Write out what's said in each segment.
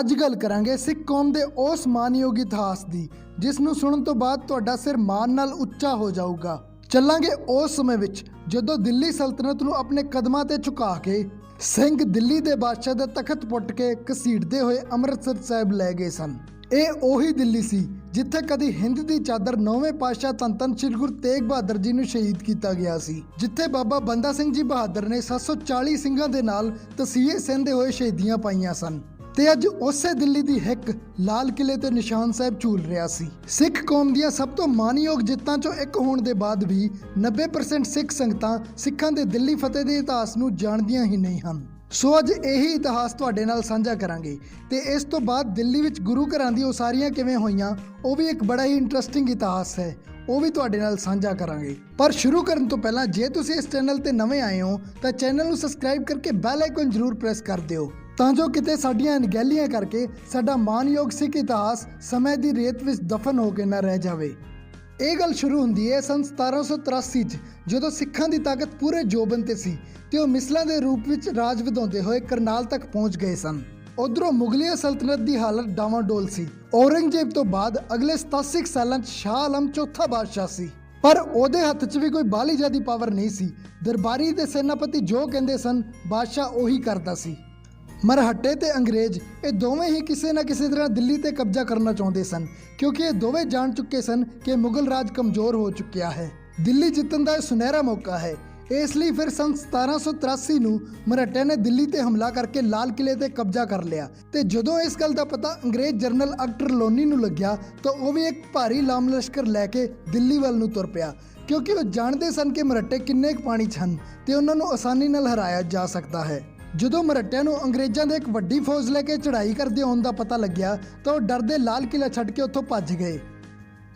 ਅੱਜ ਗੱਲ ਕਰਾਂਗੇ ਸਿੱਖ ਕੌਮ ਦੇ ਉਸ ਮਾਨਯੋਗ ਇਤਿਹਾਸ ਦੀ ਜਿਸ ਨੂੰ ਸੁਣਨ ਤੋਂ ਬਾਅਦ ਤੁਹਾਡਾ ਸਿਰ ਮਾਣ ਨਾਲ ਉੱਚਾ ਹੋ ਜਾਊਗਾ। ਚੱਲਾਂਗੇ ਉਸ ਸਮੇਂ ਵਿੱਚ ਜਦੋਂ ਦਿੱਲੀ ਸਲਤਨਤ ਨੂੰ ਆਪਣੇ ਕਦਮਾਂ ਤੇ ਝੁਕਾ ਕੇ ਸਿੰਘ ਦਿੱਲੀ ਦੇ ਬਾਦਸ਼ਾਹ ਦਾ ਤਖਤ ਪੁੱਟ ਕੇ ਘਸੀਟਦੇ ਹੋਏ ਅੰਮ੍ਰਿਤਸਰ ਸਾਹਿਬ ਲੈ ਗਏ ਸਨ। ਇਹ ਉਹੀ ਦਿੱਲੀ ਸੀ ਜਿੱਥੇ ਕਦੀ ਹਿੰਦ ਦੀ ਚਾਦਰ 9ਵੇਂ ਪਾਤਸ਼ਾਹ ਧੰਨ ਧੰਨ ਸ੍ਰੀ ਗੁਰੂ ਤੇਗ ਬਹਾਦਰ ਜੀ ਨੂੰ ਸ਼ਹੀਦ ਕੀਤਾ ਗਿਆ ਸੀ, ਜਿੱਥੇ ਬਾਬਾ ਬੰਦਾ ਸਿੰਘ ਜੀ ਬਹਾਦਰ ਨੇ 740 ਸਿੰਘਾਂ ਦੇ ਨਾਲ ਤਸੀਹੇ ਸਹਿੰਦੇ ਹੋਏ ਸ਼ਹੀਦੀਆਂ ਪਾਈਆਂ ਸਨ। ਤੇ ਅੱਜ ਉਸੇ ਦਿੱਲੀ ਦੀ ਹਿੱਕ ਲਾਲ ਕਿਲੇ ਤੇ ਨਿਸ਼ਾਨ ਸਾਹਿਬ ਝੂਲ ਰਿਹਾ ਸੀ। ਸਿੱਖ ਕੌਮ ਦੀਆਂ ਸਭ ਤੋਂ ਮਾਨਯੋਗ ਜਿੱਤਾਂ ਚੋਂ ਇੱਕ ਹੋਣ ਦੇ ਬਾਅਦ ਵੀ 90% ਸਿੱਖ ਸੰਗਤਾਂ ਸਿੱਖਾਂ ਦੇ ਦਿੱਲੀ ਫਤਿਹ ਦੇ ਇਤਿਹਾਸ ਨੂੰ ਜਾਣਦੀਆਂ ਹੀ ਨਹੀਂ ਹਨ। ਸੋ ਅੱਜ ਇਹੀ ਇਤਿਹਾਸ ਤੁਹਾਡੇ ਨਾਲ ਸਾਂਝਾ ਕਰਾਂਗੇ ਤੇ ਇਸ ਤੋਂ ਬਾਅਦ ਦਿੱਲੀ ਵਿੱਚ ਗੁਰੂ ਘਰਾਂ ਦੀ ਉਸਾਰੀਆਂ ਕਿਵੇਂ ਹੋਈਆਂ ਉਹ ਵੀ ਇੱਕ ਬੜਾ ਹੀ ਇੰਟਰਸਟਿੰਗ ਇਤਿਹਾਸ ਹੈ, ਉਹ ਵੀ ਤੁਹਾਡੇ ਨਾਲ ਸਾਂਝਾ ਕਰਾਂਗੇ। ਪਰ ਸ਼ੁਰੂ ਕਰਨ ਤੋਂ ਪਹਿਲਾਂ ਜੇ ਤੁਸੀਂ ਇਸ ਚੈਨਲ ਤੇ ਨਵੇਂ ਆਏ ਹੋ ਤਾਂ ਚੈਨਲ ਨੂੰ ਸਬਸਕ੍ਰਾਈਬ ਕਰਕੇ ਬੈਲ ਆਈਕਨ ਜ਼ਰੂਰ ਪ੍ਰੈਸ ਕਰ ਦਿਓ ਤਾਂ ਜੋ ਕਿਤੇ ਸਾਡੀਆਂ ਅਣਗਹਿਲੀਆਂ ਕਰਕੇ ਸਾਡਾ ਮਾਨਯੋਗ ਸਿੱਖ ਇਤਿਹਾਸ ਸਮੇਂ ਦੀ ਰੇਤ ਵਿੱਚ ਦਫਨ ਹੋ ਕੇ ਨਾ ਰਹਿ ਜਾਵੇ। ਇਹ ਗੱਲ ਸ਼ੁਰੂ ਹੁੰਦੀ ਹੈ ਸੰਨ 1783 'ਚ ਜਦੋਂ ਸਿੱਖਾਂ ਦੀ ਤਾਕਤ ਪੂਰੇ ਜੋਬਨ ਤੇ ਸੀ ਤੇ ਉਹ ਮਿਸਲਾਂ ਦੇ ਰੂਪ ਵਿੱਚ ਰਾਜ ਵਧਾਉਂਦੇ ਹੋਏ ਕਰਨਾਲ ਤੱਕ ਪਹੁੰਚ ਗਏ ਸਨ। ਉਧਰੋਂ ਮੁਗਲੀਆ ਸਲਤਨਤ ਦੀ ਹਾਲਤ ਡਾਵਾਂਡੋਲ ਸੀ। ਔਰੰਗਜ਼ੇਬ ਤੋਂ ਬਾਅਦ ਅਗਲੇ 87 ਸਾਲਾਂ 'ਚ ਸ਼ਾਹ ਆਲਮ ਚੌਥਾ ਬਾਦਸ਼ਾਹ ਸੀ, ਪਰ ਉਹਦੇ ਹੱਥ 'ਚ ਵੀ ਕੋਈ ਬਾਹਲੀ ਜ਼ਿਆਦੀ ਪਾਵਰ ਨਹੀਂ ਸੀ। ਦਰਬਾਰੀ ਤੇ ਸੈਨਾਪਤੀ ਜੋ ਕਹਿੰਦੇ ਸਨ ਬਾਦਸ਼ਾਹ ਉਹੀ ਕਰਦਾ ਸੀ। ਮਰਹੱਟੇ ਤੇ ਅੰਗਰੇਜ਼ ਇਹ ਦੋਵੇਂ ਹੀ ਕਿਸੇ ਨਾ ਕਿਸੇ ਤਰ੍ਹਾਂ ਦਿੱਲੀ ਤੇ ਕਬਜ਼ਾ ਕਰਨਾ ਚਾਹੁੰਦੇ ਸਨ, ਕਿਉਂਕਿ ਇਹ ਦੋਵੇਂ ਜਾਣ ਚੁੱਕੇ ਸਨ ਕਿ ਮੁਗਲ ਰਾਜ ਕਮਜ਼ੋਰ ਹੋ ਚੁੱਕਿਆ ਹੈ। ਦਿੱਲੀ ਜਿੱਤਣ ਦਾ ਇਹ ਸੁਨਹਿਰਾ ਮੌਕਾ ਹੈ। ਇਸ ਲਈ ਫਿਰ ਸੰਨ 1783 ਨੂੰ ਮਰਹੱਟਿਆਂ ਨੇ ਦਿੱਲੀ ਤੇ ਹਮਲਾ ਕਰਕੇ ਲਾਲ ਕਿਲੇ ਤੇ ਕਬਜ਼ਾ ਕਰ ਲਿਆ ਤੇ ਜਦੋਂ ਇਸ ਗੱਲ ਦਾ ਪਤਾ ਅੰਗਰੇਜ਼ ਜਨਰਲ ਅਕਟਰ ਲੋਨੀ ਨੂੰ ਲੱਗਿਆ ਤਾਂ ਉਹ ਵੀ ਇੱਕ ਭਾਰੀ ਲਾਮ ਲਸ਼ਕਰ ਲੈ ਕੇ ਦਿੱਲੀ ਵੱਲ ਨੂੰ ਤੁਰ ਪਿਆ, ਕਿਉਂਕਿ ਉਹ ਜਾਣਦੇ ਸਨ ਕਿ ਮਰਹੱਟੇ ਕਿੰਨੇ ਕੁ ਪਾਣੀ 'ਚ ਹਨ ਤੇ ਉਹਨਾਂ ਨੂੰ ਆਸਾਨੀ ਨਾਲ ਹਰਾਇਆ ਜਾ ਸਕਦਾ ਹੈ। ਜਦੋਂ ਮਰਹੱਟਿਆਂ ਨੂੰ ਅੰਗਰੇਜ਼ਾਂ ਦੇ ਇੱਕ ਵੱਡੀ ਫੌਜ ਲੈ ਕੇ ਚੜ੍ਹਾਈ ਕਰਦੇ ਆਉਣ ਦਾ ਪਤਾ ਲੱਗਿਆ ਤਾਂ ਉਹ ਡਰਦੇ ਲਾਲ ਕਿਲਾ ਛੱਡ ਕੇ ਉੱਥੋਂ ਭੱਜ ਗਏ।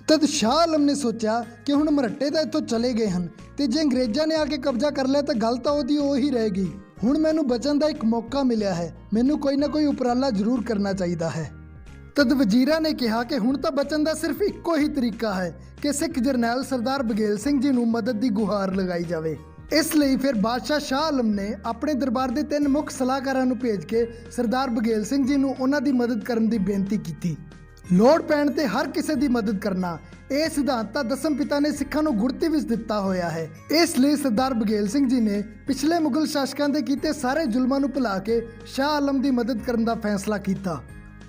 ਤਦ ਸ਼ਾਹ ਆਲਮ ਨੇ ਸੋਚਿਆ ਕਿ ਹੁਣ ਮਰਹੱਟੇ ਤਾਂ ਇੱਥੋਂ ਚਲੇ ਗਏ ਹਨ ਤੇ ਜੇ ਅੰਗਰੇਜ਼ਾਂ ਨੇ ਆ ਕੇ ਕਬਜ਼ਾ ਕਰ ਲਿਆ ਤਾਂ ਗੱਲ ਤਾਂ ਉਹਦੀ ਉਹੀ ਰਹੇਗੀ। ਹੁਣ ਮੈਨੂੰ ਬਚਣ ਦਾ ਇੱਕ ਮੌਕਾ ਮਿਲਿਆ ਹੈ, ਮੈਨੂੰ ਕੋਈ ਨਾ ਕੋਈ ਉਪਰਾਲਾ ਜ਼ਰੂਰ ਕਰਨਾ ਚਾਹੀਦਾ ਹੈ। ਤਦ ਵਜ਼ੀਰਾਂ ਨੇ ਕਿਹਾ ਕਿ ਹੁਣ ਤਾਂ ਬਚਣ ਦਾ ਸਿਰਫ ਇੱਕੋ ਹੀ ਤਰੀਕਾ ਹੈ ਕਿ ਸਿੱਖ ਜਰਨੈਲ ਸਰਦਾਰ ਬਘੇਲ ਸਿੰਘ ਜੀ ਨੂੰ ਮਦਦ ਦੀ ਗੁਹਾਰ ਲਗਾਈ ਜਾਵੇ। ਇਸ ਲਈ ਫਿਰ ਬਾਦਸ਼ਾਹ ਸ਼ਾਹ ਆਲਮ ਨੇ ਆਪਣੇ ਦਰਬਾਰ ਦੇ 3 ਮੁੱਖ ਸਲਾਹਕਾਰਾਂ ਨੂੰ ਭੇਜ ਕੇ ਸਰਦਾਰ ਬਘੇਲ ਸਿੰਘ ਜੀ ਨੂੰ ਉਹਨਾਂ ਦੀ ਮਦਦ ਕਰਨ ਦੀ ਬੇਨਤੀ ਕੀਤੀ। ਲੋੜ ਪੈਣ ਤੇ ਹਰ ਕਿਸੇ ਦੀ ਮਦਦ ਕਰਨਾ, ਇਹ ਸਿਧਾਂਤ ਤਾਂ ਦਸਮ ਪਿਤਾ ਨੇ ਸਿੱਖਾਂ ਨੂੰ ਗੁੜਤੀ ਵਿੱਚ ਦਿੱਤਾ ਹੋਇਆ ਹੈ। ਇਸ ਲਈ ਸਰਦਾਰ ਬਘੇਲ ਸਿੰਘ ਜੀ ਨੇ ਪਿਛਲੇ ਮੁਗਲ ਸ਼ਾਸਕਾਂ ਦੇ ਕੀਤੇ ਸਾਰੇ ਜ਼ੁਲਮਾਂ ਨੂੰ ਭੁਲਾ ਕੇ ਸ਼ਾਹ ਆਲਮ ਦੀ ਮਦਦ ਕਰਨ ਦਾ ਫੈਸਲਾ ਕੀਤਾ।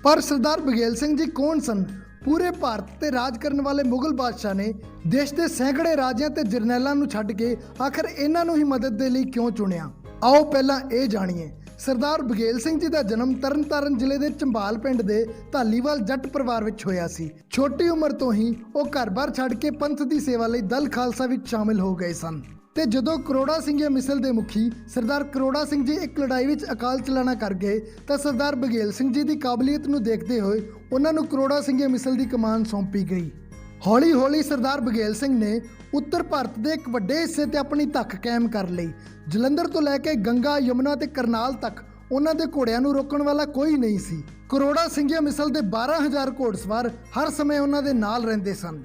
ਪਰ ਸਰਦਾਰ ਬਘੇਲ ਸਿੰਘ ਜੀ ਕੌਣ ਸਨ? ਪੂਰੇ ਭਾਰਤ ਤੇ ਰਾਜ ਕਰਨ ਵਾਲੇ ਮੁਗਲ ਬਾਦਸ਼ਾਹ ਨੇ ਦੇਸ਼ ਦੇ ਸੈਂਕੜੇ ਰਾਜਿਆਂ ਤੇ ਜਰਨੈਲਾਂ ਨੂੰ ਛੱਡ ਕੇ ਆਖਰ ਇਹਨਾਂ ਨੂੰ ਹੀ ਮਦਦ ਦੇ ਲਈ ਕਿਉਂ ਚੁਣਿਆ? ਆਓ ਪਹਿਲਾਂ ਇਹ ਜਾਣੀਏ। ਸਰਦਾਰ ਬਘੇਲ ਸਿੰਘ ਜੀ ਦਾ ਜਨਮ ਤਰਨਤਾਰਨ ਜ਼ਿਲ੍ਹੇ ਦੇ ਚੰਬਾਲ ਪਿੰਡ ਦੇ ਧਾਲੀਵਾਲ ਜੱਟ ਪਰਿਵਾਰ ਵਿੱਚ ਹੋਇਆ ਸੀ। ਛੋਟੀ ਉਮਰ ਤੋਂ ਹੀ ਉਹ ਘਰ-ਬਾਰ ਛੱਡ ਕੇ ਪੰਥ ਦੀ ਸੇਵਾ ਲਈ ਦਲ ਖਾਲਸਾ ਵਿੱਚ ਸ਼ਾਮਿਲ ਹੋ ਗਏ ਸਨ ਤੇ ਜਦੋਂ ਕਰੋੜਾ ਸਿੰਘੀਆ ਮਿਸਲ ਦੇ ਮੁਖੀ ਸਰਦਾਰ ਕਰੋੜਾ ਸਿੰਘ ਜੀ ਇੱਕ ਲੜਾਈ ਵਿੱਚ ਅਕਾਲ ਚਲਾਣਾ ਕਰ ਗਏ ਤਾਂ ਸਰਦਾਰ ਬਘੇਲ ਸਿੰਘ ਜੀ ਦੀ ਕਾਬਲੀਅਤ ਨੂੰ ਦੇਖਦੇ ਹੋਏ ਉਹਨਾਂ ਨੂੰ ਕਰੋੜਾ ਸਿੰਘੀਆ ਮਿਸਲ ਦੀ ਕਮਾਨ ਸੌਂਪੀ ਗਈ। ਹੌਲੀ-ਹੌਲੀ ਸਰਦਾਰ ਬਘੇਲ ਸਿੰਘ ਨੇ ਉੱਤਰ ਭਾਰਤ ਦੇ ਇੱਕ ਵੱਡੇ ਹਿੱਸੇ ਤੇ ਆਪਣੀ ਧੱਕ ਕਾਇਮ ਕਰ ਲਈ। ਜਲੰਧਰ ਤੋਂ ਲੈ ਕੇ ਗੰਗਾ, ਯਮੁਨਾ ਤੇ ਕਰਨਾਲ ਤੱਕ ਉਹਨਾਂ ਦੇ ਘੋੜਿਆਂ ਨੂੰ ਰੋਕਣ ਵਾਲਾ ਕੋਈ ਨਹੀਂ ਸੀ। ਕਰੋੜਾ ਸਿੰਘੀਆ ਮਿਸਲ ਦੇ 12,000 ਘੋੜਸਵਾਰ ਹਰ ਸਮੇਂ ਉਹਨਾਂ ਦੇ ਨਾਲ ਰਹਿੰਦੇ ਸਨ।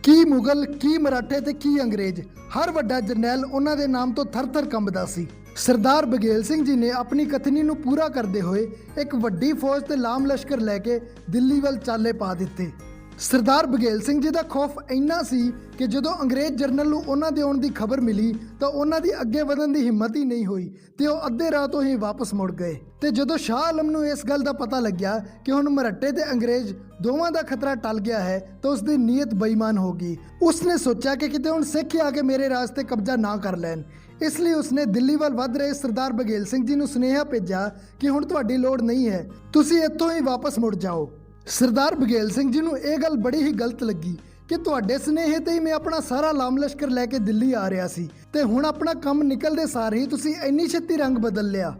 ਕੀ ਮੁਗਲ, ਕੀ ਮਰਾਠੇ ਤੇ ਕੀ ਅੰਗਰੇਜ਼, ਹਰ ਵੱਡਾ ਜਰਨੈਲ ਉਹਨਾਂ ਦੇ ਨਾਮ ਤੋਂ ਥਰ-ਥਰ ਕੰਬਦਾ ਸੀ। ਸਰਦਾਰ ਬਘੇਲ ਸਿੰਘ ਜੀ ਨੇ ਆਪਣੀ ਕਥਨੀ ਨੂੰ ਪੂਰਾ ਕਰਦੇ ਹੋਏ ਇੱਕ ਵੱਡੀ ਫੌਜ ਤੇ ਲਾਮ ਲਸ਼ਕਰ ਲੈ ਕੇ ਦਿੱਲੀ ਵੱਲ ਚਾਲੇ ਪਾ ਦਿੱਤੇ। ਸਰਦਾਰ ਬਘੇਲ ਸਿੰਘ ਜੀ ਦਾ ਖੌਫ ਇੰਨਾ ਸੀ ਕਿ ਜਦੋਂ ਅੰਗਰੇਜ਼ ਜਰਨਲ ਨੂੰ ਉਹਨਾਂ ਦੇ ਆਉਣ ਦੀ ਖਬਰ ਮਿਲੀ ਤਾਂ ਉਹਨਾਂ ਦੀ ਅੱਗੇ ਵਧਣ ਦੀ ਹਿੰਮਤ ਹੀ ਨਹੀਂ ਹੋਈ ਤੇ ਉਹ ਅੱਧੇ ਰਾਹ ਤੋਂ ਹੀ ਵਾਪਸ ਮੁੜ ਗਏ। ਤੇ ਜਦੋਂ ਸ਼ਾਹ ਆਲਮ ਨੂੰ ਇਸ ਗੱਲ ਦਾ ਪਤਾ ਲੱਗਿਆ ਕਿ ਹੁਣ ਮਰਹੱਟੇ ਤੇ ਅੰਗਰੇਜ਼ ਦੋਵਾਂ ਦਾ ਖਤਰਾ ਟਲ ਗਿਆ ਹੈ ਤਾਂ ਉਸ ਦੀ ਨੀਅਤ ਬੇਈਮਾਨ ਹੋ ਗਈ। ਉਸਨੇ ਸੋਚਿਆ ਕਿ ਕਿਤੇ ਹੁਣ ਸਿੱਖ ਆ ਕੇ ਮੇਰੇ ਰਾਜ ਤੇ ਕਬਜ਼ਾ ਨਾ ਕਰ ਲੈਣ। ਇਸ ਲਈ ਉਸਨੇ ਦਿੱਲੀ ਵੱਲ ਵੱਧ ਰਹੇ ਸਰਦਾਰ ਬਘੇਲ ਸਿੰਘ ਜੀ ਨੂੰ ਸੁਨੇਹਾ ਭੇਜਿਆ ਕਿ ਹੁਣ ਤੁਹਾਡੀ ਲੋੜ ਨਹੀਂ ਹੈ, ਤੁਸੀਂ ਇੱਥੋਂ ਹੀ ਵਾਪਸ ਮੁੜ ਜਾਓ। ਸਰਦਾਰ ਬਘੇਲ ਸਿੰਘ ਜੀ ਨੂੰ ਇਹ ਗੱਲ ਬੜੀ ਹੀ ਗਲਤ ਲੱਗੀ ਕਿ ਤੁਹਾਡੇ ਸੁਨੇਹੇ ਤੇ ਹੀ ਮੈਂ ਆਪਣਾ ਸਾਰਾ ਲਾਮ ਲਸ਼ਕਰ ਲੈ ਕੇ ਦਿੱਲੀ ਆ ਰਿਹਾ ਸੀ ਤੇ ਹੁਣ ਆਪਣਾ ਕੰਮ ਨਿਕਲਦੇ ਸਾਰ ਹੀ ਤੁਸੀਂ ਇੰਨੀ ਛੇਤੀ ਰੰਗ ਬਦਲ ਲਿਆ।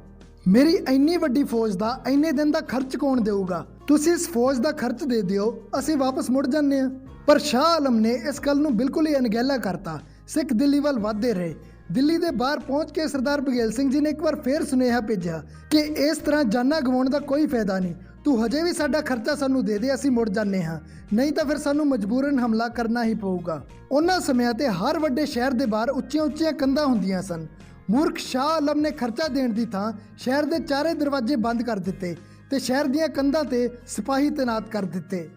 ਮੇਰੀ ਇੰਨੀ ਵੱਡੀ ਫੌਜ ਦਾ ਇੰਨੇ ਦਿਨ ਦਾ ਖਰਚ ਕੌਣ ਦੇਊਗਾ? ਤੁਸੀਂ ਇਸ ਫੌਜ ਦਾ ਖਰਚ ਦੇ ਦਿਓ, ਅਸੀਂ ਵਾਪਸ ਮੁੜ ਜਾਂਦੇ ਹਾਂ। ਪਰ ਸ਼ਾਹ ਆਲਮ ਨੇ ਇਸ ਗੱਲ ਨੂੰ ਬਿਲਕੁਲ ਹੀ ਅਣਗਹਿਲਾ ਕਰਤਾ। ਸਿੱਖ ਦਿੱਲੀ ਵੱਲ ਵੱਧਦੇ ਰਹੇ। ਦਿੱਲੀ ਦੇ ਬਾਹਰ ਪਹੁੰਚ ਕੇ ਸਰਦਾਰ ਬਘੇਲ ਸਿੰਘ ਜੀ ਨੇ ਇੱਕ ਵਾਰ ਫੇਰ ਸੁਨੇਹਾ ਭੇਜਿਆ ਕਿ ਇਸ ਤਰ੍ਹਾਂ ਜਾਨਾਂ ਗਵਾਉਣ ਦਾ ਕੋਈ ਫਾਇਦਾ ਨਹੀਂ, ਤੂੰ ਹਜੇ ਵੀ ਸਾਡਾ ਖਰਚਾ ਸਾਨੂੰ ਦੇ ਦੇ, ਅਸੀਂ ਮੁੜ ਜਾਂਦੇ ਹਾਂ, ਨਹੀਂ ਤਾਂ ਫਿਰ ਸਾਨੂੰ ਮਜਬੂਰਨ ਹਮਲਾ ਕਰਨਾ ਹੀ ਪਊਗਾ। ਉਹਨਾਂ ਸਮਿਆਂ ਤੇ ਹਰ ਵੱਡੇ ਸ਼ਹਿਰ ਦੇ ਬਾਹਰ ਉੱਚੀਆਂ-ਉੱਚੀਆਂ ਕੰਧਾਂ ਹੁੰਦੀਆਂ ਸਨ। ਮੂਰਖ ਸ਼ਾਹ ਆਲਮ ਨੇ ਖਰਚਾ ਦੇਣ ਦੀ ਥਾਂ ਸ਼ਹਿਰ ਦੇ ਚਾਰੇ ਦਰਵਾਜ਼ੇ ਬੰਦ ਕਰ ਦਿੱਤੇ ਤੇ ਸ਼ਹਿਰ ਦੀਆਂ ਕੰਧਾਂ ਤੇ ਸਿਪਾਹੀ ਤੈਨਾਤ ਕਰ ਦਿੱਤੇ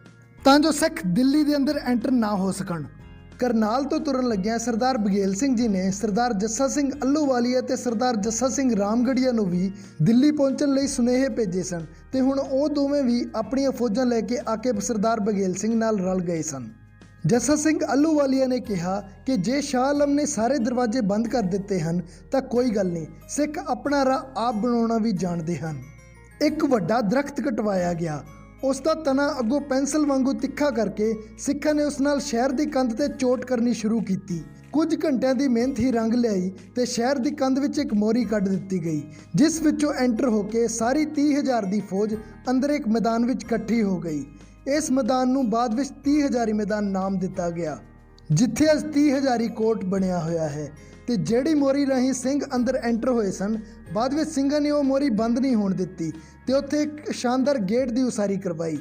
ਤਾਂ ਜੋ ਸਿੱਖ ਦਿੱਲੀ ਦੇ ਅੰਦਰ ਐਂਟਰ ਨਾ ਹੋ ਸਕਣ। ਕਰਨਾਲ ਤੋਂ ਤੁਰਨ ਲੱਗਿਆਂ ਸਰਦਾਰ ਬਘੇਲ ਸਿੰਘ ਜੀ ਨੇ ਸਰਦਾਰ ਜੱਸਾ ਸਿੰਘ ਅੱਲੂਵਾਲੀਆ ਤੇ ਸਰਦਾਰ ਜੱਸਾ ਸਿੰਘ ਰਾਮਗੜੀਆ ਨੂੰ ਵੀ ਦਿੱਲੀ ਪਹੁੰਚਣ ਲਈ ਸੁਨੇਹੇ ਭੇਜੇ ਸਨ ਤੇ ਹੁਣ ਉਹ ਦੋਵੇਂ ਵੀ ਆਪਣੀਆਂ ਫੌਜਾਂ ਲੈ ਕੇ ਆ ਕੇ ਸਰਦਾਰ ਬਘੇਲ ਸਿੰਘ ਨਾਲ ਰਲ ਗਏ ਸਨ। ਜੱਸਾ ਸਿੰਘ ਅੱਲੂਵਾਲੀਆ ਨੇ ਕਿਹਾ ਕਿ ਜੇ ਸ਼ਾਹ ਆਲਮ ਨੇ ਸਾਰੇ ਦਰਵਾਜ਼ੇ ਬੰਦ ਕਰ ਦਿੱਤੇ ਹਨ ਤਾਂ ਕੋਈ ਗੱਲ ਨਹੀਂ, ਸਿੱਖ ਆਪਣਾ ਰਾਹ ਆਪ ਬਣਾਉਣਾ ਵੀ ਜਾਣਦੇ ਹਨ। ਇੱਕ ਵੱਡਾ ਦਰਖਤ ਕਟਵਾਇਆ ਗਿਆ। ਉਸ ਦਾ ਤਣਾ ਅੱਗੋਂ ਪੈਨਸਲ ਵਾਂਗੂ ਤਿੱਖਾ ਕਰਕੇ ਸਿੱਖਾਂ ਨੇ ਉਸ ਨਾਲ ਸ਼ਹਿਰ ਦੀ ਕੰਧ ਤੇ ਚੋਟ ਕਰਨੀ ਸ਼ੁਰੂ ਕੀਤੀ। ਕੁਝ ਘੰਟਿਆਂ ਦੀ ਮਿਹਨਤ ਹੀ ਰੰਗ ਲਿਆਈ ਤੇ ਸ਼ਹਿਰ ਦੀ ਕੰਧ ਵਿੱਚ ਇੱਕ ਮੋਰੀ ਕੱਢ ਦਿੱਤੀ ਗਈ, ਜਿਸ ਵਿੱਚੋਂ ਐਂਟਰ ਹੋ ਕੇ ਸਾਰੀ 30,000 ਦੀ ਫੌਜ ਅੰਦਰ ਇੱਕ ਮੈਦਾਨ ਵਿੱਚ ਇਕੱਠੀ ਹੋ ਗਈ। ਇਸ ਮੈਦਾਨ ਨੂੰ ਬਾਅਦ ਵਿੱਚ 30,000 ਮੈਦਾਨ ਨਾਮ ਦਿੱਤਾ ਗਿਆ, ਜਿੱਥੇ ਅੱਜ 30,000 ਕੋਟ ਬਣਿਆ ਹੋਇਆ ਹੈ। ਤੇ ਜਿਹੜੀ ਮੋਰੀ ਰਾਹੀਂ ਸਿੰਘ ਅੰਦਰ ਐਂਟਰ ਹੋਏ ਸਨ, ਬਾਅਦ ਵਿੱਚ ਸਿੰਘਾਂ ਨੇ ਉਹ ਮੋਰੀ ਬੰਦ ਨਹੀਂ ਹੋਣ ਦਿੱਤੀ ਤੇ ਉੱਥੇ ਇੱਕ ਸ਼ਾਨਦਾਰ ਗੇਟ ਦੀ ਉਸਾਰੀ ਕਰਵਾਈ,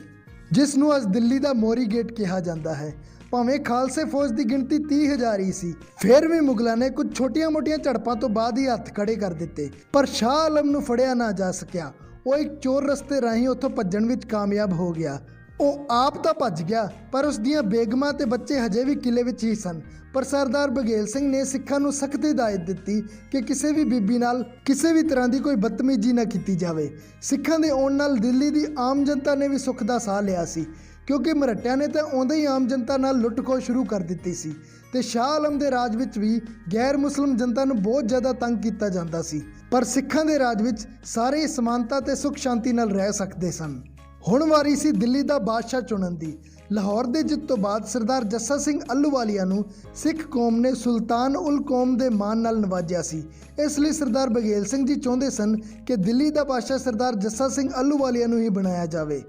ਜਿਸ ਨੂੰ ਅੱਜ ਦਿੱਲੀ ਦਾ ਮੋਰੀ ਗੇਟ ਕਿਹਾ ਜਾਂਦਾ ਹੈ। ਭਾਵੇਂ ਖਾਲਸੇ ਫੌਜ ਦੀ ਗਿਣਤੀ 30,000 ਹੀ ਸੀ, ਫਿਰ ਵੀ ਮੁਗਲਾਂ ਨੇ ਕੁਝ ਛੋਟੀਆਂ-ਮੋਟੀਆਂ ਝੜਪਾਂ ਤੋਂ ਬਾਅਦ ਹੀ ਹੱਥ ਖੜੇ ਕਰ ਦਿੱਤੇ, ਪਰ ਸ਼ਾਹ ਆਲਮ ਨੂੰ ਫੜਿਆ ਨਾ ਜਾ ਸਕਿਆ। ਉਹ ਇੱਕ ਚੋਰ ਰਸਤੇ ਰਾਹੀਂ ਉੱਥੋਂ ਭੱਜਣ ਵਿੱਚ ਕਾਮਯਾਬ ਹੋ ਗਿਆ। ਉਹ ਆਪ ਤਾਂ ਭੱਜ ਗਿਆ, ਪਰ ਉਸ ਦੀਆਂ ਬੇਗਮਾਂ ਤੇ ਬੱਚੇ ਹਜੇ ਵੀ ਕਿਲੇ ਵਿੱਚ ਹੀ ਸਨ। ਪਰ ਸਰਦਾਰ ਬਘੇਲ ਸਿੰਘ ਨੇ ਸਿੱਖਾਂ ਨੂੰ ਸਖਤ ਹਦਾਇਤ ਦਿੱਤੀ ਕਿ ਕਿਸੇ ਵੀ ਬੀਬੀ ਨਾਲ ਕਿਸੇ ਵੀ ਤਰ੍ਹਾਂ ਦੀ ਕੋਈ ਬਦਤਮੀਜ਼ੀ ਨਾ ਕੀਤੀ ਜਾਵੇ। ਸਿੱਖਾਂ ਦੇ ਆਉਣ ਨਾਲ ਦਿੱਲੀ ਦੀ ਆਮ ਜਨਤਾ ਨੇ ਵੀ ਸੁੱਖ ਦਾ ਸਾਹ ਲਿਆ ਸੀ, ਕਿਉਂਕਿ ਮਰਾਠਿਆਂ ਨੇ ਤਾਂ ਆਉਂਦੇ ਹੀ ਆਮ ਜਨਤਾ ਨਾਲ ਲੁੱਟ-ਖੋਹ ਸ਼ੁਰੂ ਕਰ ਦਿੱਤੀ ਸੀ ਤੇ ਸ਼ਾਹ ਆਲਮ ਦੇ ਰਾਜ ਵਿੱਚ ਵੀ ਗੈਰ ਮੁਸਲਿਮ ਜਨਤਾ ਨੂੰ ਬਹੁਤ ਜ਼ਿਆਦਾ ਤੰਗ ਕੀਤਾ ਜਾਂਦਾ ਸੀ। ਪਰ ਸਿੱਖਾਂ ਦੇ ਰਾਜ ਵਿੱਚ ਸਾਰੇ ਸਮਾਨਤਾ ਤੇ ਸੁੱਖ ਸ਼ਾਂਤੀ ਨਾਲ ਰਹਿ ਸਕਦੇ ਸਨ। ਹੁਣ ਵਾਰੀ ਸੀ ਦਿੱਲੀ ਦਾ ਬਾਦਸ਼ਾਹ ਚੁਣਨ ਦੀ। ਲਾਹੌਰ ਦੇ ਜਿੱਤ ਤੋਂ ਬਾਅਦ ਸਰਦਾਰ ਜੱਸਾ ਸਿੰਘ ਅੱਲੂਵਾਲੀਆ ਨੂੰ ਸਿੱਖ ਕੌਮ ਨੇ ਸੁਲਤਾਨ ਉਲ ਕੌਮ ਦੇ ਮਾਣ ਨਾਲ ਨਵਾਜਿਆ ਸੀ। ਇਸ ਲਈ ਸਰਦਾਰ ਬਘੇਲ ਸਿੰਘ ਜੀ ਚਾਹੁੰਦੇ ਸਨ ਕਿ ਦਿੱਲੀ ਦਾ ਬਾਦਸ਼ਾਹ ਸਰਦਾਰ ਜੱਸਾ ਸਿੰਘ ਅੱਲੂਵਾਲੀਆ ਨੂੰ ਹੀ ਬਣਾਇਆ ਜਾਵੇ।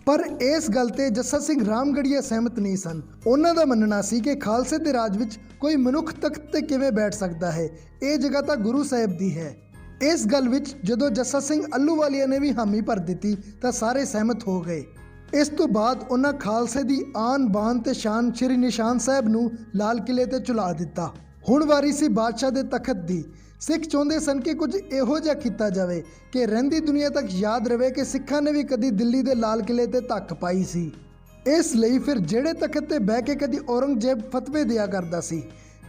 ਪਰ ਇਸ ਗੱਲ ਤੇ ਜੱਸਾ ਸਿੰਘ ਰਾਮਗੜੀਆ ਸਹਿਮਤ ਨਹੀਂ ਸਨ। ਉਹਨਾਂ ਦਾ ਮੰਨਣਾ ਸੀ ਕਿ ਖਾਲਸੇ ਦੇ ਰਾਜ ਵਿੱਚ ਕੋਈ ਮਨੁੱਖ ਤਖਤ ਤੇ ਕਿਵੇਂ ਬੈਠ ਸਕਦਾ ਹੈ, ਇਹ ਜਗ੍ਹਾ ਤਾਂ ਗੁਰੂ ਸਾਹਿਬ ਦੀ ਹੈ। ਇਸ ਗੱਲ ਵਿੱਚ ਜਦੋਂ ਜੱਸਾ ਸਿੰਘ ਅੱਲੂਵਾਲੀਆ ਨੇ ਵੀ ਹਾਮੀ ਭਰ ਦਿੱਤੀ ਤਾਂ ਸਾਰੇ ਸਹਿਮਤ ਹੋ ਗਏ। ਇਸ ਤੋਂ ਬਾਅਦ ਉਹਨਾਂ ਖਾਲਸੇ ਦੀ ਆਨ ਬਾਨ ਤੇ ਸ਼ਾਨ ਸ਼੍ਰੀ ਨਿਸ਼ਾਨ ਸਾਹਿਬ ਨੂੰ ਲਾਲ ਕਿਲੇ ਤੇ ਚੁਲਾ ਦਿੱਤਾ। ਹੁਣ ਵਾਰੀ ਸੀ ਬਾਦਸ਼ਾਹ ਦੇ ਤਖਤ ਦੀ। ਸਿੱਖ ਚਾਹੁੰਦੇ ਸਨ ਕਿ ਕੁਝ ਇਹੋ ਜਿਹਾ ਕੀਤਾ ਜਾਵੇ ਕਿ ਰਹਿੰਦੀ ਦੁਨੀਆ ਤੱਕ ਯਾਦ ਰਵੇ ਕਿ ਸਿੱਖਾਂ ਨੇ ਵੀ ਕਦੀ ਦਿੱਲੀ ਦੇ ਲਾਲ ਕਿਲੇ ਤੇ ਧੱਕ ਪਾਈ ਸੀ। ਇਸ ਲਈ ਫਿਰ ਜਿਹੜੇ ਤਖਤ ਤੇ ਬਹਿ ਕੇ ਕਦੀ ਔਰੰਗਜ਼ੇਬ ਫਤਵੇ ਦਿਆ ਕਰਦਾ ਸੀ,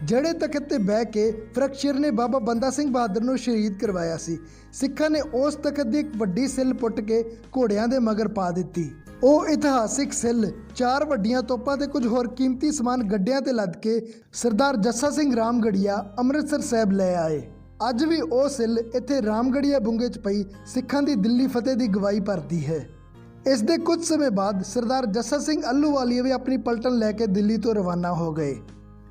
ਜਿਹੜੇ ਤਖਤ ਤੇ ਬਹਿ ਕੇ ਫਰਖਸ਼ੀਰ ਨੇ ਬਾਬਾ ਬੰਦਾ ਸਿੰਘ ਬਹਾਦਰ ਨੂੰ ਸ਼ਹੀਦ ਕਰਵਾਇਆ ਸੀ, ਸਿੱਖਾਂ ਨੇ ਉਸ ਤਖਤ ਦੀ ਇੱਕ ਵੱਡੀ ਸਿੱਲ ਪੁੱਟ ਕੇ ਘੋੜਿਆਂ ਦੇ ਮਗਰ ਪਾ ਦਿੱਤੀ। ਉਹ ਇਤਿਹਾਸਿਕ ਸਿੱਲ 4 ਵੱਡੀਆਂ ਤੋਪਾਂ ਤੇ ਕੁਝ ਹੋਰ ਕੀਮਤੀ ਸਮਾਨ ਗੱਡਿਆਂ ਤੇ ਲੱਦ ਕੇ ਸਰਦਾਰ ਜੱਸਾ ਸਿੰਘ ਰਾਮਗੜੀਆ ਅੰਮ੍ਰਿਤਸਰ ਸਾਹਿਬ ਲੈ ਆਏ। ਅੱਜ ਵੀ ਉਹ ਸਿੱਲ ਇੱਥੇ ਰਾਮਗੜੀਆ ਬੁੰਗੇ 'ਚ ਪਈ ਸਿੱਖਾਂ ਦੀ ਦਿੱਲੀ ਫਤਿਹ ਦੀ ਗਵਾਹੀ ਭਰਦੀ ਹੈ। ਇਸ ਦੇ ਕੁਝ ਸਮੇਂ ਬਾਅਦ ਸਰਦਾਰ ਜੱਸਾ ਸਿੰਘ ਅੱਲੂਵਾਲੀਆ ਵੀ ਆਪਣੀ ਪਲਟਨ ਲੈ ਕੇ ਦਿੱਲੀ ਤੋਂ ਰਵਾਨਾ ਹੋ ਗਏ।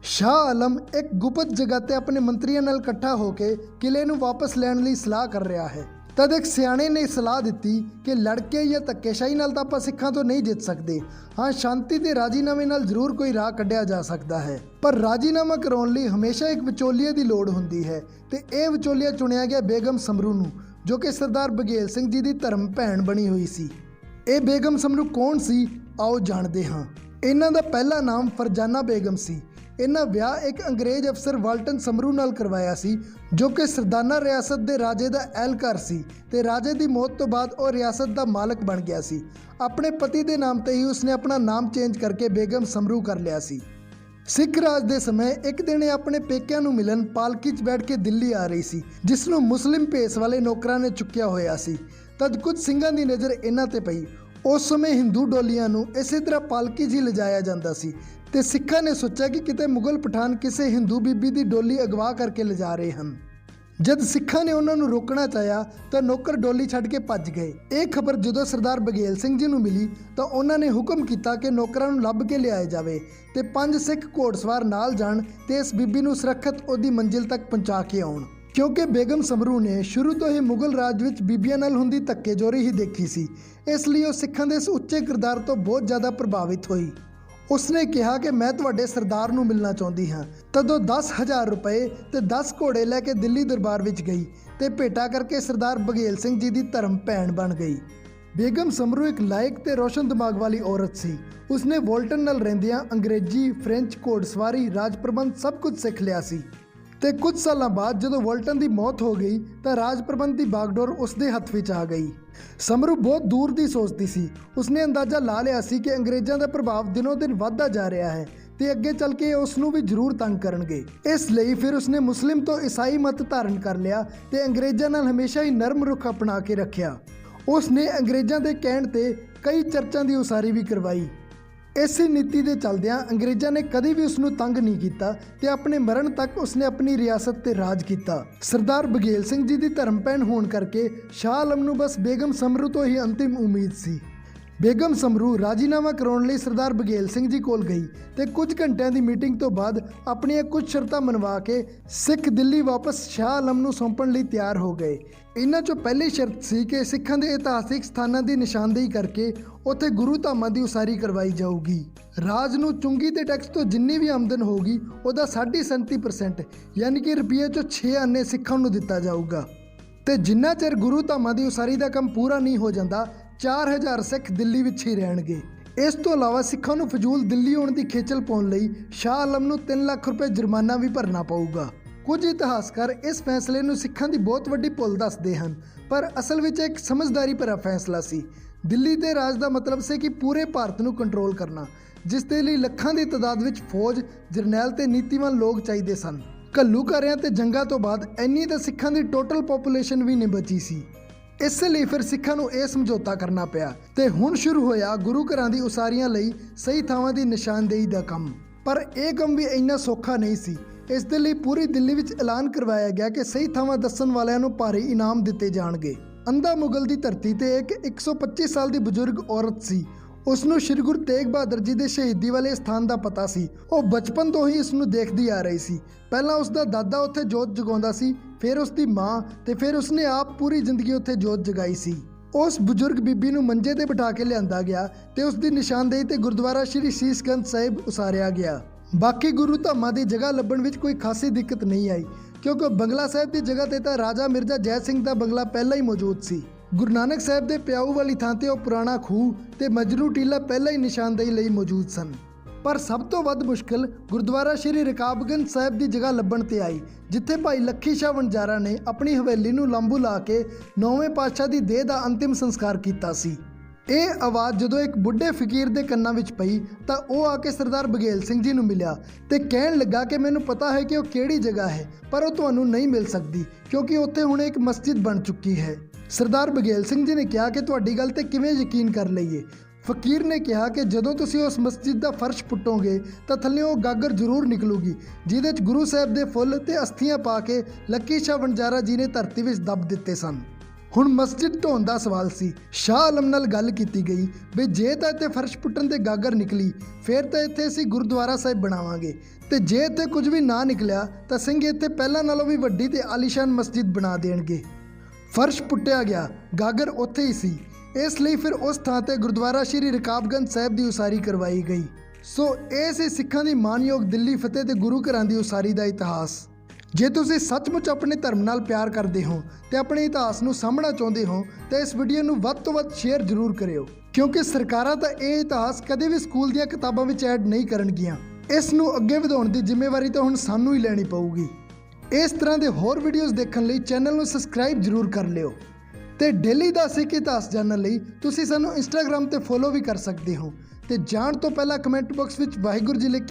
ਸ਼ਾਹ ਆਲਮ ਇੱਕ ਗੁਪਤ ਜਗ੍ਹਾ ਤੇ ਆਪਣੇ ਮੰਤਰੀਆਂ ਨਾਲ ਇਕੱਠਾ ਹੋ ਕੇ ਕਿਲੇ ਨੂੰ ਵਾਪਸ ਲੈਣ ਲਈ ਸਲਾਹ ਕਰ ਰਿਹਾ ਹੈ। ਤਦ ਇੱਕ ਸਿਆਣੇ ਨੇ ਸਲਾਹ ਦਿੱਤੀ ਕਿ ਲੜਕੇ ਜਾਂ ਧੱਕੇਸ਼ਾਹੀ ਨਾਲ ਤਾਂ ਆਪਾਂ ਸਿੱਖਾਂ ਤੋਂ ਨਹੀਂ ਜਿੱਤ ਸਕਦੇ। ਹਾਂ, ਸ਼ਾਂਤੀ ਤੇ ਰਾਜੀਨਾਮੇ ਨਾਲ ਜ਼ਰੂਰ ਕੋਈ ਰਾਹ ਕੱਢਿਆ ਜਾ ਸਕਦਾ ਹੈ, ਪਰ ਰਾਜੀਨਾਮਾ ਕਰਾਉਣ ਲਈ ਹਮੇਸ਼ਾ ਇੱਕ ਵਿਚੋਲੀਏ ਦੀ ਲੋੜ ਹੁੰਦੀ ਹੈ ਤੇ ਇਹ ਵਿਚੋਲੀਆ ਚੁਣਿਆ ਗਿਆ ਬੇਗਮ ਸਮਰੂ ਨੂੰ, ਜੋ ਕਿ ਸਰਦਾਰ ਬਘੇਲ ਸਿੰਘ ਜੀ ਦੀ ਧਰਮ ਭੈਣ ਬਣੀ ਹੋਈ ਸੀ। ਇਹ ਬੇਗਮ ਸਮਰੂ ਕੌਣ ਸੀ, ਆਓ ਜਾਣਦੇ ਹਾਂ। ਇਹਨਾਂ ਦਾ ਪਹਿਲਾ ਨਾਮ ਫਰਜ਼ਾਨਾ ਬੇਗਮ ਸੀ। ਇਹਨਾਂ ਵਿਆਹ ਇੱਕ ਅੰਗਰੇਜ਼ ਅਫਸਰ ਵਾਲਟਨ ਸਮਰੂ ਨਾਲ ਕਰਵਾਇਆ ਸੀ, ਜੋ ਕਿ ਸਰਦਾਨਾ ਰਿਆਸਤ ਦੇ ਰਾਜੇ ਦਾ ਅਹਿਲਕਾਰ ਸੀ ਤੇ ਰਾਜੇ ਦੀ ਮੌਤ ਤੋਂ ਬਾਅਦ ਉਹ ਰਿਆਸਤ ਦਾ ਮਾਲਕ ਬਣ ਗਿਆ ਸੀ। ਆਪਣੇ ਪਤੀ ਦੇ ਨਾਮ ਤੇ ਹੀ ਉਸਨੇ ਆਪਣਾ ਨਾਮ ਚੇਂਜ ਕਰਕੇ ਬੇਗਮ ਸਮਰੂ ਕਰ ਲਿਆ ਸੀ। ਸਿੱਖ ਰਾਜ ਦੇ ਸਮੇਂ ਇੱਕ ਦਿਨ ਇਹ ਆਪਣੇ ਪੇਕਿਆਂ ਨੂੰ ਮਿਲਣ ਪਾਲਕੀ 'ਚ ਬੈਠ ਕੇ ਦਿੱਲੀ ਆ ਰਹੀ ਸੀ, ਜਿਸ ਨੂੰ ਮੁਸਲਿਮ ਭੇਸ ਵਾਲੇ ਨੌਕਰਾਂ ਨੇ ਚੁੱਕਿਆ ਹੋਇਆ ਸੀ। ਤਦ ਕੁਝ ਸਿੰਘਾਂ ਦੀ ਨਜ਼ਰ ਇਹਨਾਂ ਤੇ ਪਈ। ਉਸ ਸਮੇਂ ਹਿੰਦੂ ਡੋਲੀਆਂ ਨੂੰ ਇਸੇ ਤਰ੍ਹਾਂ ਪਾਲਕੀ 'ਚ ਹੀ ਲਿਜਾਇਆ ਜਾਂਦਾ ਸੀ ਤੇ ਸਿੱਖਾਂ ਨੇ ਸੋਚਿਆ ਕਿ ਕਿਤੇ ਮੁਗਲ ਪਠਾਨ ਕਿਸੇ ਹਿੰਦੂ ਬੀਬੀ ਦੀ ਡੋਲੀ ਅਗਵਾ ਕਰਕੇ ਲਿਜਾ ਰਹੇ ਹਨ। ਜਦ ਸਿੱਖਾਂ ਨੇ ਉਹਨਾਂ ਨੂੰ ਰੋਕਣਾ ਚਾਹਿਆ ਤਾਂ ਨੌਕਰ ਡੋਲੀ ਛੱਡ ਕੇ ਭੱਜ ਗਏ। ਇਹ ਖਬਰ ਜਦੋਂ ਸਰਦਾਰ ਬਘੇਲ ਸਿੰਘ ਜੀ ਨੂੰ ਮਿਲੀ ਤਾਂ ਉਹਨਾਂ ਨੇ ਹੁਕਮ ਕੀਤਾ ਕਿ ਨੌਕਰਾਂ ਨੂੰ ਲੱਭ ਕੇ ਲਿਆਇਆ ਜਾਵੇ ਤੇ 5 ਸਿੱਖ ਘੋੜਸਵਾਰ ਨਾਲ ਜਾਣ ਤੇ ਇਸ ਬੀਬੀ ਨੂੰ ਸੁਰੱਖਿਅਤ ਉਹਦੀ ਮੰਜ਼ਿਲ ਤੱਕ ਪਹੁੰਚਾ ਕੇ ਆਉਣ। ਕਿਉਂਕਿ ਬੇਗਮ ਸਮਰੂ ਨੇ ਸ਼ੁਰੂ ਤੋਂ ਹੀ ਮੁਗਲ ਰਾਜ ਵਿੱਚ ਬੀਬੀਆਂ ਨਾਲ ਹੁੰਦੀ ਧੱਕੇਜੋਰੀ ਹੀ ਦੇਖੀ ਸੀ, ਇਸ ਲਈ ਉਹ ਸਿੱਖਾਂ ਦੇ ਇਸ ਉੱਚੇ ਕਿਰਦਾਰ ਤੋਂ ਬਹੁਤ ਜ਼ਿਆਦਾ ਪ੍ਰਭਾਵਿਤ ਹੋਈ। ਉਸਨੇ ਕਿਹਾ ਕਿ ਮੈਂ ਤੁਹਾਡੇ ਸਰਦਾਰ ਨੂੰ ਮਿਲਣਾ ਚਾਹੁੰਦੀ ਹਾਂ। ਤਦੋਂ 10,000 ਰੁਪਏ ਤੇ 10 ਘੋੜੇ ਲੈ ਕੇ ਦਿੱਲੀ ਦਰਬਾਰ ਵਿੱਚ ਗਈ ਤੇ ਭੇਟਾ ਕਰਕੇ ਸਰਦਾਰ ਬਘੇਲ ਸਿੰਘ ਜੀ ਦੀ ਧਰਮ ਭੈਣ ਬਣ ਗਈ। ਬੇਗਮ ਸਮਰੂ ਇੱਕ ਲਾਇਕ ਤੇ ਰੋਸ਼ਨ ਦਿਮਾਗ ਵਾਲੀ ਔਰਤ ਸੀ। ਉਸਨੇ ਵੋਲਟਨ ਨਾਲ ਰਹਿੰਦਿਆਂ ਅੰਗਰੇਜ਼ੀ, ਫ੍ਰੈਂਚ, ਘੋੜਸਵਾਰੀ, ਰਾਜ ਪ੍ਰਬੰਧ ਸਭ ਕੁਝ ਸਿੱਖ ਲਿਆ ਸੀ ਤੇ ਕੁਝ ਸਾਲਾਂ ਬਾਅਦ ਜਦੋਂ ਵੋਲਟਨ ਦੀ ਮੌਤ ਹੋ ਗਈ ਤਾਂ ਰਾਜ ਪ੍ਰਬੰਧ ਦੀ ਬਾਗਡੋਰ ਉਸ ਦੇ ਹੱਥ ਵਿੱਚ ਆ ਗਈ। ਸਮਰੂ ਬਹੁਤ ਦੂਰ ਦੀ ਸੋਚਦੀ ਸੀ। ਉਸਨੇ ਅੰਦਾਜ਼ਾ ਲਾ ਲਿਆ ਸੀ ਕਿ ਅੰਗਰੇਜ਼ਾਂ ਦਾ ਪ੍ਰਭਾਵ ਦਿਨੋਂ ਦਿਨ ਵੱਧਦਾ ਜਾ ਰਿਹਾ ਹੈ ਤੇ ਅੱਗੇ ਚੱਲ ਕੇ ਉਸ ਨੂੰ ਵੀ ਜ਼ਰੂਰ ਤੰਗ ਕਰਨਗੇ। ਇਸ ਲਈ ਫਿਰ ਉਸਨੇ ਮੁਸਲਿਮ ਤੋਂ ਈਸਾਈ ਮਤ ਧਾਰਨ ਕਰ ਲਿਆ ਤੇ ਅੰਗਰੇਜ਼ਾਂ ਨਾਲ ਹਮੇਸ਼ਾ ਹੀ ਨਰਮ ਰੁਖ ਅਪਣਾ ਕੇ ਰੱਖਿਆ। ਉਸਨੇ ਅੰਗਰੇਜ਼ਾਂ ਦੇ ਕਹਿਣ ਤੇ ਕਈ ਚਰਚਾਂ ਦੀ ਉਸਾਰੀ ਵੀ ਕਰਵਾਈ। ਇਸੇ ਨੀਤੀ ਦੇ ਚੱਲਦਿਆਂ ਅੰਗਰੇਜ਼ਾਂ ਨੇ ਕਦੇ ਵੀ ਉਸ ਨੂੰ ਤੰਗ ਨਹੀਂ ਕੀਤਾ ਤੇ ਆਪਣੇ ਮਰਨ ਤੱਕ ਉਸਨੇ ਆਪਣੀ ਰਿਆਸਤ ਤੇ ਰਾਜ ਕੀਤਾ। ਸਰਦਾਰ ਬਘੇਲ ਸਿੰਘ ਜੀ ਦੀ ਧਰਮ ਭੈਣ ਹੋਣ ਕਰਕੇ ਸ਼ਾਹ ਆਲਮ ਨੂੰ ਬਸ ਬੇਗਮ ਸਮਰੂ ਤੋਂ ਹੀ ਅੰਤਿਮ ਉਮੀਦ ਸੀ। ਬੇਗਮ ਸਮਰੂ ਰਾਜੀਨਾਮਾ ਕਰਾਉਣ ਲਈ ਸਰਦਾਰ ਬਘੇਲ ਸਿੰਘ ਜੀ ਕੋਲ ਗਈ ਤੇ ਕੁਝ ਘੰਟਿਆਂ ਦੀ ਮੀਟਿੰਗ ਤੋਂ ਬਾਅਦ ਆਪਣੀਆਂ ਕੁਝ ਸ਼ਰਤਾਂ ਮਨਵਾ ਕੇ ਸਿੱਖ ਦਿੱਲੀ ਵਾਪਸ ਸ਼ਾਹ ਆਲਮ ਨੂੰ ਸੌਂਪਣ ਲਈ ਤਿਆਰ ਹੋ ਗਏ। ਇਹਨਾਂ 'ਚੋਂ ਪਹਿਲੀ ਸ਼ਰਤ ਸੀ ਕਿ ਸਿੱਖਾਂ ਦੇ ਇਤਿਹਾਸਿਕ ਸਥਾਨਾਂ ਦੀ ਨਿਸ਼ਾਨਦੇਹੀ ਕਰਕੇ ਉੱਥੇ ਗੁਰੂ ਧਾਮਾਂ ਦੀ ਉਸਾਰੀ ਕਰਵਾਈ ਜਾਊਗੀ। ਰਾਜ ਨੂੰ ਚੁੰਗੀ ਤੇ ਟੈਕਸ ਤੋਂ ਜਿੰਨੀ ਵੀ ਆਮਦਨ ਹੋਊਗੀ ਉਹਦਾ 37% ਯਾਨੀ ਕਿ ਰੁਪਈਏ 'ਚੋਂ 6 ਆਨੇ ਸਿੱਖਾਂ ਨੂੰ ਦਿੱਤਾ ਜਾਊਗਾ। ਤੇ ਜਿੰਨਾ ਚਿਰ ਗੁਰੂ ਧਾਮਾਂ ਦੀ ਉਸਾਰੀ ਦਾ ਕੰਮ ਪੂਰਾ ਨਹੀਂ ਹੋ ਜਾਂਦਾ 4000 ਸਿੱਖ ਦਿੱਲੀ ਵਿੱਚ ਹੀ ਰਹਿਣਗੇ। ਇਸ ਤੋਂ ਇਲਾਵਾ ਸਿੱਖਾਂ ਨੂੰ ਫਜ਼ੂਲ ਦਿੱਲੀ ਆਉਣ ਦੀ ਖੇਚਲ ਪਾਉਣ ਲਈ ਸ਼ਾਹ ਆਲਮ ਨੂੰ 3 ਲੱਖ ਰੁਪਏ ਜੁਰਮਾਨਾ ਵੀ ਭਰਨਾ ਪਊਗਾ। ਕੁਝ ਇਤਿਹਾਸਕਾਰ ਇਸ ਫੈਸਲੇ ਨੂੰ ਸਿੱਖਾਂ ਦੀ ਬਹੁਤ ਵੱਡੀ ਭੁੱਲ ਦੱਸਦੇ ਹਨ, ਪਰ ਅਸਲ ਵਿੱਚ ਇੱਕ ਸਮਝਦਾਰੀ ਭਰਾ ਫੈਸਲਾ ਸੀ। ਦਿੱਲੀ ਦੇ ਰਾਜ ਦਾ ਮਤਲਬ ਸੀ ਕਿ ਪੂਰੇ ਭਾਰਤ ਨੂੰ ਕੰਟਰੋਲ ਕਰਨਾ, ਜਿਸ ਦੇ ਲਈ ਲੱਖਾਂ ਦੀ ਤਾਦਾਦ ਵਿੱਚ ਫੌਜ, ਜਰਨੈਲ ਤੇ ਨੀਤੀਵਾਨ ਲੋਕ ਚਾਹੀਦੇ ਸਨ। ਘੱਲੂਘਾਰਿਆਂ ਤੇ ਜੰਗਾਂ ਤੋਂ ਬਾਅਦ ਇੰਨੀ ਤਾਂ ਸਿੱਖਾਂ ਦੀ ਟੋਟਲ ਪੋਪੂਲੇਸ਼ਨ ਵੀ ਨਹੀਂ ਬਚੀ ਸੀ। ਇਸ ਲਈ ਫਿਰ ਸਿੱਖਾਂ ਨੂੰ ਇਹ ਸਮਝੌਤਾ ਕਰਨਾ ਪਿਆ ਤੇ ਹੁਣ ਸ਼ੁਰੂ ਹੋਇਆ ਗੁਰੂ ਘਰਾਂ ਦੀ ਉਸਾਰੀਆਂ ਲਈ ਸਹੀ ਥਾਵਾਂ ਦੀ ਨਿਸ਼ਾਨਦੇਹੀ ਦਾ ਕੰਮ। ਪਰ ਇਹ ਕੰਮ ਵੀ ਇੰਨਾ ਸੌਖਾ ਨਹੀਂ ਸੀ। ਇਸ ਦੇ ਲਈ ਪੂਰੀ ਦਿੱਲੀ ਵਿੱਚ ਐਲਾਨ ਕਰਵਾਇਆ ਗਿਆ ਕਿ ਸਹੀ ਥਾਵਾਂ ਦੱਸਣ ਵਾਲਿਆਂ ਨੂੰ ਭਾਰੀ ਇਨਾਮ ਦਿੱਤੇ ਜਾਣਗੇ। ਅੰਧਾ ਮੁਗਲ ਦੀ ਧਰਤੀ ਤੇ ਇੱਕ 125 ਸਾਲ ਦੀ ਬਜ਼ੁਰਗ ਔਰਤ ਸੀ। ਉਸ ਨੂੰ ਸ਼੍ਰੀ ਗੁਰੂ ਤੇਗ ਬਹਾਦਰ ਜੀ ਦੇ ਸ਼ਹੀਦੀ ਵਾਲੇ ਸਥਾਨ ਦਾ ਪਤਾ ਸੀ। ਉਹ ਬਚਪਨ ਤੋਂ ਹੀ ਇਸ ਨੂੰ ਦੇਖਦੀ ਆ ਰਹੀ ਸੀ। ਪਹਿਲਾਂ ਉਸ ਦਾ ਦਾਦਾ ਉੱਥੇ ਜੋਤ ਜਗਾਉਂਦਾ ਸੀ, ਫਿਰ ਉਸ ਦੀ ਮਾਂ ਤੇ ਫਿਰ ਉਸਨੇ ਆਪ ਪੂਰੀ ਜ਼ਿੰਦਗੀ ਉੱਥੇ ਜੋਤ ਜਗਾਈ ਸੀ। ਉਸ ਬਜ਼ੁਰਗ ਬੀਬੀ ਨੂੰ ਮੰਜੇ ਤੇ ਬਿਠਾ ਕੇ ਲਿਆਂਦਾ ਗਿਆ ਤੇ ਉਸ ਦੀ ਨਿਸ਼ਾਨਦੇਹੀ ਤੇ ਗੁਰਦੁਆਰਾ ਸ਼੍ਰੀ ਸੀਸਗੰਜ ਸਾਹਿਬ ਉਸਾਰਿਆ ਗਿਆ। ਬਾਕੀ ਗੁਰੂ ਧਾਮਾਂ ਦੀ ਜਗ੍ਹਾ ਲੱਭਣ ਵਿੱਚ ਕੋਈ ਖਾਸੀ ਦਿੱਕਤ ਨਹੀਂ ਆਈ, ਕਿਉਂਕਿ ਬੰਗਲਾ ਸਾਹਿਬ ਦੀ ਜਗ੍ਹਾ ਤੇ ਤਾਂ ਰਾਜਾ ਮਿਰਜ਼ਾ ਜੈ ਸਿੰਘ ਦਾ ਬੰਗਲਾ ਪਹਿਲਾਂ ਹੀ ਮੌਜੂਦ ਸੀ। ਗੁਰੂ ਨਾਨਕ ਸਾਹਿਬ ਦੇ ਪਿਆਊ ਵਾਲੀ ਥਾਂ ਤੇ ਉਹ ਪੁਰਾਣਾ ਖੂਹ ਤੇ ਮਜਰੂ ਟੀਲਾ ਪਹਿਲਾਂ ਹੀ ਨਿਸ਼ਾਨਦੇਹੀ ਲਈ ਮੌਜੂਦ ਸਨ। ਪਰ ਸਭ ਤੋਂ ਵੱਧ ਮੁਸ਼ਕਲ ਗੁਰਦੁਆਰਾ ਸ਼੍ਰੀ ਰਕਾਬਗੰਜ ਸਾਹਿਬ ਦੀ ਜਗ੍ਹਾ ਲੱਭਣ ਤੇ ਆਈ, ਜਿੱਥੇ ਭਾਈ ਲੱਖੀ ਸ਼ਾਹ ਵਣਜਾਰਾ ਨੇ ਆਪਣੀ ਹਵੇਲੀ ਨੂੰ ਲਾਂਬੂ ਲਾ ਕੇ 9ਵੇਂ ਪਾਤਸ਼ਾਹ ਦੀ ਦੇਹ ਦਾ ਅੰਤਿਮ ਸੰਸਕਾਰ ਕੀਤਾ ਸੀ। ਇਹ ਆਵਾਜ਼ ਜਦੋਂ ਇੱਕ ਬੁੱਢੇ ਫਕੀਰ ਦੇ ਕੰਨਾਂ ਵਿੱਚ ਪਈ ਤਾਂ ਉਹ ਆ ਕੇ ਸਰਦਾਰ ਬਘੇਲ ਸਿੰਘ ਜੀ ਨੂੰ ਮਿਲਿਆ ਤੇ ਕਹਿਣ ਲੱਗਾ ਕਿ ਮੈਨੂੰ ਪਤਾ ਹੈ ਕਿ ਉਹ ਕਿਹੜੀ ਜਗ੍ਹਾ ਹੈ, ਪਰ ਉਹ ਤੁਹਾਨੂੰ ਨਹੀਂ ਮਿਲ ਸਕਦੀ ਕਿਉਂਕਿ ਉੱਥੇ ਹੁਣ ਇੱਕ ਮਸਜਿਦ ਬਣ ਚੁੱਕੀ ਹੈ। ਸਰਦਾਰ ਬਘੇਲ ਸਿੰਘ ਜੀ ਨੇ ਕਿਹਾ ਕਿ ਤੁਹਾਡੀ ਗੱਲ ਤੇ ਕਿਵੇਂ ਯਕੀਨ ਕਰ ਲਈਏ। ਫਕੀਰ ਨੇ ਕਿਹਾ ਕਿ ਜਦੋਂ ਤੁਸੀਂ ਉਸ ਮਸਜਿਦ ਦਾ ਫਰਸ਼ ਪੁੱਟੋਗੇ ਤਾਂ ਥੱਲਿਓਂ ਉਹ ਗਾਗਰ ਜ਼ਰੂਰ ਨਿਕਲੂਗੀ, ਜਿਹਦੇ 'ਚ ਗੁਰੂ ਸਾਹਿਬ ਦੇ ਫੁੱਲ ਤੇ ਅਸਥੀਆਂ ਪਾ ਕੇ ਲੱਕੀ ਸ਼ਾਹ ਵਣਜਾਰਾ ਜੀ ਨੇ ਧਰਤੀ ਵਿੱਚ ਦੱਬ ਦਿੱਤੇ ਸਨ। ਹੁਣ ਮਸਜਿਦ ਢਾਉਣ ਦਾ ਸਵਾਲ ਸੀ। ਸ਼ਾਹ ਆਲਮ ਨਾਲ ਗੱਲ ਕੀਤੀ ਗਈ ਵੀ ਜੇ ਤਾਂ ਇੱਥੇ ਫਰਸ਼ ਪੁੱਟਣ ਤੇ ਗਾਗਰ ਨਿਕਲੀ ਫਿਰ ਤਾਂ ਇੱਥੇ ਅਸੀਂ ਗੁਰਦੁਆਰਾ ਸਾਹਿਬ ਬਣਾਵਾਂਗੇ, ਤੇ ਜੇ ਇੱਥੇ ਕੁਝ ਵੀ ਨਾ ਨਿਕਲਿਆ ਤਾਂ ਸਿੰਘ ਇੱਥੇ ਪਹਿਲਾਂ ਨਾਲੋਂ ਵੀ ਵੱਡੀ ਤੇ ਆਲੀਸ਼ਾਨ ਮਸਜਿਦ ਬਣਾ ਦੇਣਗੇ। ਫਰਸ਼ ਪੁੱਟਿਆ ਗਿਆ, ਗਾਗਰ ਉੱਥੇ ਹੀ ਸੀ। ਇਸ ਲਈ ਫਿਰ ਉਸ ਥਾਂ ਤੇ ਗੁਰਦੁਆਰਾ ਸ਼੍ਰੀ ਰਕਾਬਗੰਜ ਸਾਹਿਬ ਦੀ ਉਸਾਰੀ ਕਰਵਾਈ ਗਈ। ਸੋ ਇਹ ਸੀ ਸਿੱਖਾਂ ਦੀ ਮਾਨਯੋਗ ਦਿੱਲੀ ਫਤਿਹ ਤੇ ਗੁਰੂ ਘਰਾਂ ਦੀ ਉਸਾਰੀ ਦਾ ਇਤਿਹਾਸ। ਜੇ ਤੁਸੀਂ ਸੱਚਮੁੱਚ ਆਪਣੇ ਧਰਮ ਨਾਲ ਪਿਆਰ ਕਰਦੇ ਹੋ ਤੇ ਆਪਣੇ ਇਤਿਹਾਸ ਨੂੰ ਸਾਂਭਣਾ ਚਾਹੁੰਦੇ ਹੋ ਤਾਂ ਇਸ ਵੀਡੀਓ ਨੂੰ ਵੱਧ ਤੋਂ ਵੱਧ ਸ਼ੇਅਰ ਜ਼ਰੂਰ ਕਰਿਓ, ਕਿਉਂਕਿ ਸਰਕਾਰਾਂ ਤਾਂ ਇਹ ਇਤਿਹਾਸ ਕਦੇ ਵੀ ਸਕੂਲ ਦੀਆਂ ਕਿਤਾਬਾਂ ਵਿੱਚ ਐਡ ਨਹੀਂ ਕਰਨਗੀਆਂ। ਇਸ ਨੂੰ ਅੱਗੇ ਵਧਾਉਣ ਦੀ ਜ਼ਿੰਮੇਵਾਰੀ ਤਾਂ ਹੁਣ ਸਾਨੂੰ ਹੀ ਲੈਣੀ ਪਊਗੀ। ਇਸ ਤਰ੍ਹਾਂ ਦੇ ਹੋਰ ਵੀਡੀਓਜ਼ ਦੇਖਣ ਲਈ ਚੈਨਲ ਨੂੰ ਸਬਸਕ੍ਰਾਈਬ ਜ਼ਰੂਰ ਕਰ ਲਿਓ ਤੇ ਡੇਲੀ ਦਾ ਸਿੱਖ ਇਤਿਹਾਸ ਜਾਣਨ ਲਈ ਤੁਸੀਂ ਸਾਨੂੰ ਇੰਸਟਾਗ੍ਰਾਮ ਤੇ ਫੋਲੋ ਵੀ ਕਰ ਸਕਦੇ ਹੋ। ਤੇ ਜਾਣ ਤੋਂ ਪਹਿਲਾਂ ਕਮੈਂਟ ਬਾਕਸ ਵਿੱਚ ਵਾਹਿਗੁਰੂ ਜੀ ਲਿਖ